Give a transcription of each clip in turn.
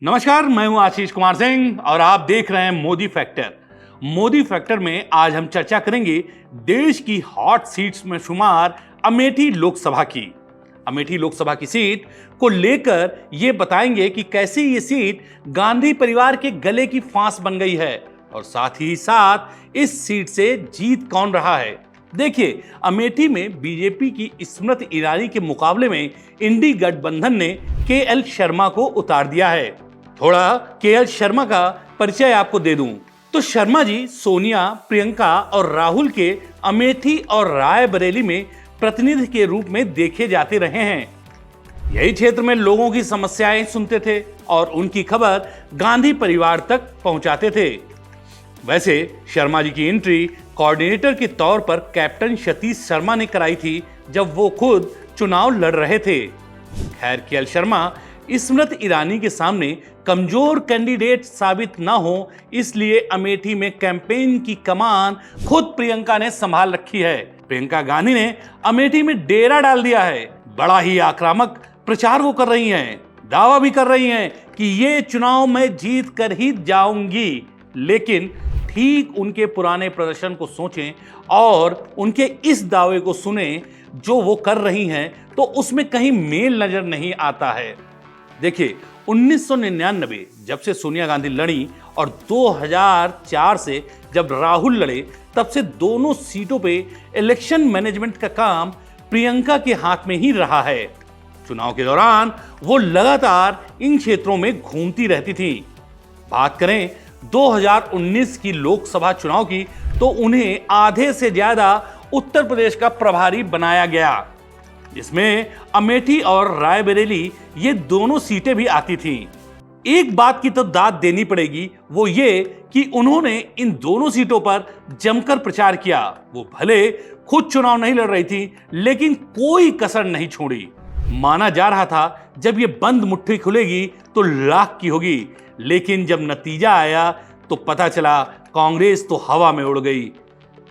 नमस्कार, मैं हूं आशीष कुमार सिंह और आप देख रहे हैं मोदी फैक्टर। मोदी फैक्टर में आज हम चर्चा करेंगे देश की हॉट सीट्स में शुमार अमेठी लोकसभा की। अमेठी लोकसभा की सीट को लेकर ये बताएंगे कि कैसे ये सीट गांधी परिवार के गले की फांस बन गई है और साथ ही साथ इस सीट से जीत कौन रहा है। देखिए, अमेठी में बीजेपी की स्मृति ईरानी के मुकाबले में इंडी गठबंधन ने केएल शर्मा को उतार दिया है। थोड़ा केएल शर्मा का परिचय आपको दे दूं तो शर्मा जी सोनिया, प्रियंका और राहुल के अमेठी और रायबरेली में प्रतिनिधि के रूप में देखे जाते रहे हैं। यही क्षेत्र में लोगों की समस्याएं सुनते थे और उनकी खबर गांधी परिवार तक पहुंचाते थे। वैसे शर्मा जी की एंट्री कोऑर्डिनेटर के तौर पर कैप्टन सतीश शर्मा ने कराई थी जब वो खुद चुनाव लड़ रहे थे। खैर, केएल शर्मा स्मृति ईरानी के सामने कमजोर कैंडिडेट साबित ना हो, इसलिए अमेठी में कैंपेन की कमान खुद प्रियंका ने संभाल रखी है। प्रियंका गांधी ने अमेठी में डेरा डाल दिया है। बड़ा ही आक्रामक प्रचार वो कर रही हैं, दावा भी कर रही हैं कि ये चुनाव मैं जीत कर ही जाऊंगी। लेकिन ठीक उनके पुराने प्रदर्शन को सोचें और उनके इस दावे को सुने जो वो कर रही हैं, तो उसमें कहीं मेल नजर नहीं आता है। देखिए, 1999 जब से सोनिया गांधी लड़ी और 2004 से जब राहुल लड़े, तब से दोनों सीटों पे इलेक्शन मैनेजमेंट का काम प्रियंका के हाथ में ही रहा है। चुनाव के दौरान वो लगातार इन क्षेत्रों में घूमती रहती थी। बात करें 2019 की लोकसभा चुनाव की, तो उन्हें आधे से ज्यादा उत्तर प्रदेश का प्रभारी बनाया गया, जिसमें अमेठी और रायबरेली ये दोनों सीटें भी आती थीं। एक बात की तो दाद देनी पड़ेगी, वो ये कि उन्होंने इन दोनों सीटों पर जमकर प्रचार किया। वो भले खुद चुनाव नहीं लड़ रही थी, लेकिन कोई कसर नहीं छोड़ी। माना जा रहा था जब ये बंद मुट्ठी खुलेगी तो लाख की होगी, लेकिन जब नतीजा आया तो पता चला कांग्रेस तो हवा में उड़ गई।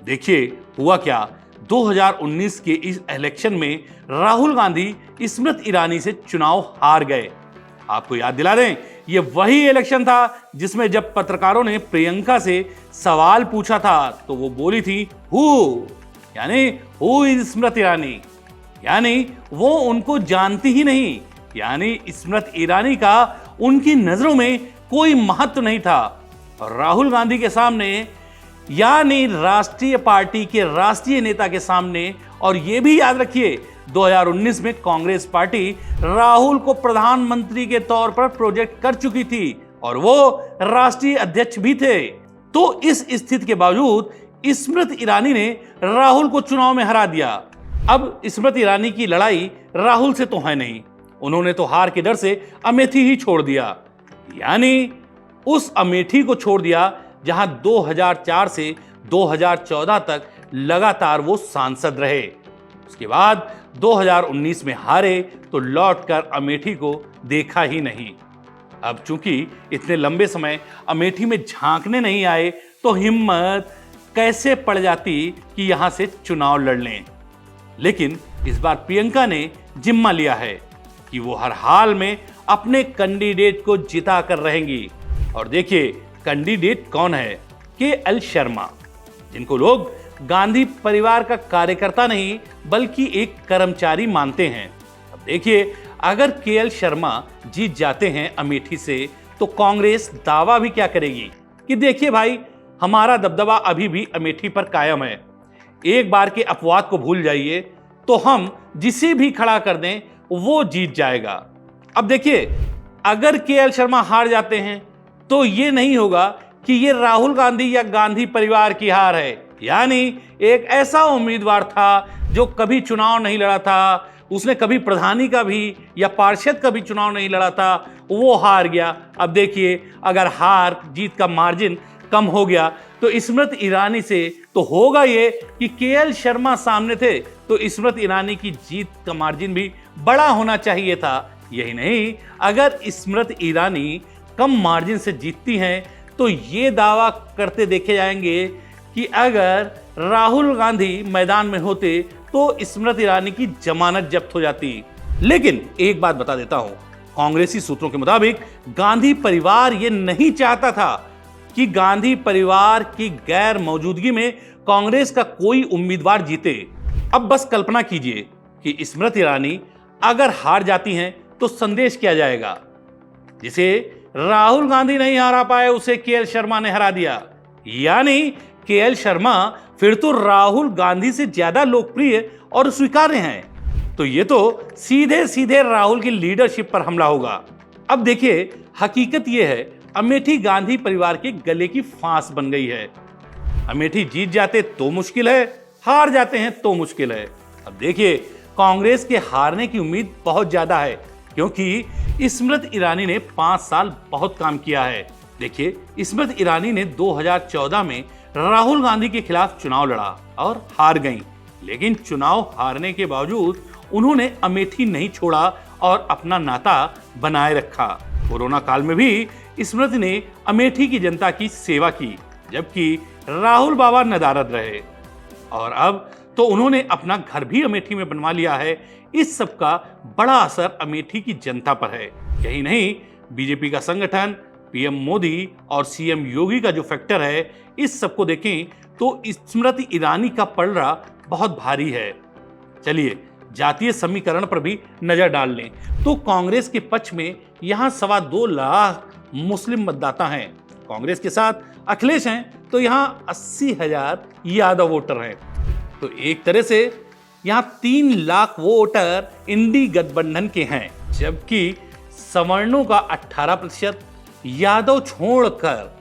देखिए हुआ क्या, 2019 के इस इलेक्शन में राहुल गांधी स्मृति ईरानी से चुनाव हार गए। आपको याद दिला दें, ये वही इलेक्शन था जिसमें जब पत्रकारों ने प्रियंका से सवाल पूछा था तो वो बोली थी हु इज स्मृति ईरानी, यानी वो उनको जानती ही नहीं। यानी स्मृति ईरानी का उनकी नजरों में कोई महत्व नहीं था। राहुल गांधी के सामने, यानी राष्ट्रीय पार्टी के राष्ट्रीय नेता के सामने, और यह भी याद रखिए 2019 में कांग्रेस पार्टी राहुल को प्रधानमंत्री के तौर पर प्रोजेक्ट कर चुकी थी और वो राष्ट्रीय अध्यक्ष भी थे। तो इस स्थिति के बावजूद स्मृति ईरानी ने राहुल को चुनाव में हरा दिया। अब स्मृति ईरानी की लड़ाई राहुल से तो है नहीं, उन्होंने तो हार के डर से अमेठी ही छोड़ दिया। यानी उस अमेठी को छोड़ दिया जहां 2004 से 2014 तक लगातार वो सांसद रहे। उसके बाद 2019 में हारे तो लौटकर अमेठी को देखा ही नहीं। अब चूंकि इतने लंबे समय अमेठी में झांकने नहीं आए, तो हिम्मत कैसे पड़ जाती कि यहां से चुनाव लड़ लें। लेकिन इस बार प्रियंका ने जिम्मा लिया है कि वो हर हाल में अपने कैंडिडेट को जिता कर रहेंगी। और देखिए कैंडिडेट कौन है, केएल शर्मा, जिनको लोग गांधी परिवार का कार्यकर्ता नहीं बल्कि एक कर्मचारी मानते हैं। अब देखिए, अगर केएल शर्मा जीत जाते हैं अमेठी से, तो कांग्रेस दावा भी क्या करेगी कि देखिए भाई, हमारा दबदबा अभी भी अमेठी पर कायम है, एक बार के अपवाद को भूल जाइए, तो हम जिसे भी खड़ा कर दें वो जीत जाएगा। अब देखिए, अगर केएल शर्मा हार जाते हैं तो ये नहीं होगा कि ये राहुल गांधी या गांधी परिवार की हार है। यानी एक ऐसा उम्मीदवार था जो कभी चुनाव नहीं लड़ा था, उसने कभी प्रधानी का भी या पार्षद का भी चुनाव नहीं लड़ा था, वो हार गया। अब देखिए, अगर हार जीत का मार्जिन कम हो गया तो स्मृति ईरानी से तो होगा ये कि केएल शर्मा सामने थे, तो स्मृति ईरानी की जीत का मार्जिन भी बड़ा होना चाहिए था। यही नहीं, अगर स्मृति ईरानी कम मार्जिन से जीतती हैं तो ये दावा करते देखे जाएंगे कि अगर राहुल गांधी मैदान में होते तो स्मृति ईरानी की जमानत जब्त हो जाती। लेकिन एक बात बता देता हूं, कांग्रेसी सूत्रों के मुताबिक गांधी परिवार यह नहीं चाहता था कि गांधी परिवार की गैर मौजूदगी में कांग्रेस का कोई उम्मीदवार जीते। अब बस कल्पना कीजिए कि स्मृति ईरानी अगर हार जाती हैं तो संदेश क्या जाएगा? जिसे राहुल गांधी नहीं हरा पाए उसे केएल शर्मा ने हरा दिया, यानी केएल शर्मा फिर तो राहुल गांधी से ज्यादा लोकप्रिय और स्वीकार्य हैं। तो ये तो सीधे सीधे राहुल की लीडरशिप पर हमला होगा। अब देखिए, हकीकत यह है अमेठी गांधी परिवार के गले की फांस बन गई है। अमेठी जीत जाते तो मुश्किल है, हार जाते हैं तो मुश्किल है। अब देखिए, कांग्रेस के हारने की उम्मीद बहुत ज्यादा है क्योंकि स्मृति ईरानी ने 5 साल बहुत काम किया है। देखिए, स्मृति ईरानी ने 2014 में राहुल गांधी के खिलाफ चुनाव लड़ा और हार गईं, लेकिन चुनाव हारने के बावजूद उन्होंने अमेठी नहीं छोड़ा और अपना नाता बनाए रखा। कोरोना काल में भी स्मृति ने अमेठी की जनता की सेवा की, जबकि राहुल बाबा नदारद रहे। और अब तो उन्होंने अपना घर भी अमेठी में बनवा लिया है। इस सब का बड़ा असर अमेठी की जनता पर है। यही नहीं, बीजेपी का संगठन, पीएम मोदी और सीएम योगी का जो फैक्टर है, इस सब को देखें तो स्मृति ईरानी का पलड़ा बहुत भारी है। चलिए, जातीय समीकरण पर भी नजर डाल लें तो कांग्रेस के पक्ष में यहां 2.25 लाख मुस्लिम मतदाता हैं। कांग्रेस के साथ अखिलेश हैं तो यहां 80,000 यादव वोटर हैं। तो एक तरह से यहां 3 लाख वोटर इंडी गठबंधन के हैं, जबकि सवर्णों का 18%, यादव छोड़कर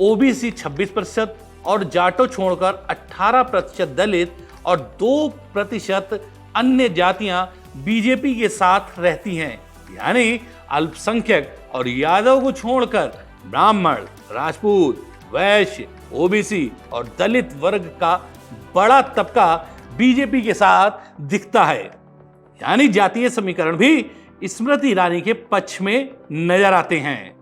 ओबीसी 26% और जाटो छोड़कर 18% दलित और 2% अन्य जातियां बीजेपी के साथ रहती हैं। यानी अल्पसंख्यक और यादव को छोड़कर ब्राह्मण, राजपूत, वैश्य, ओबीसी और दलित वर्ग का बड़ा तबका बीजेपी के साथ दिखता है। यानी जातीय समीकरण भी स्मृति ईरानी के पक्ष में नजर आते हैं।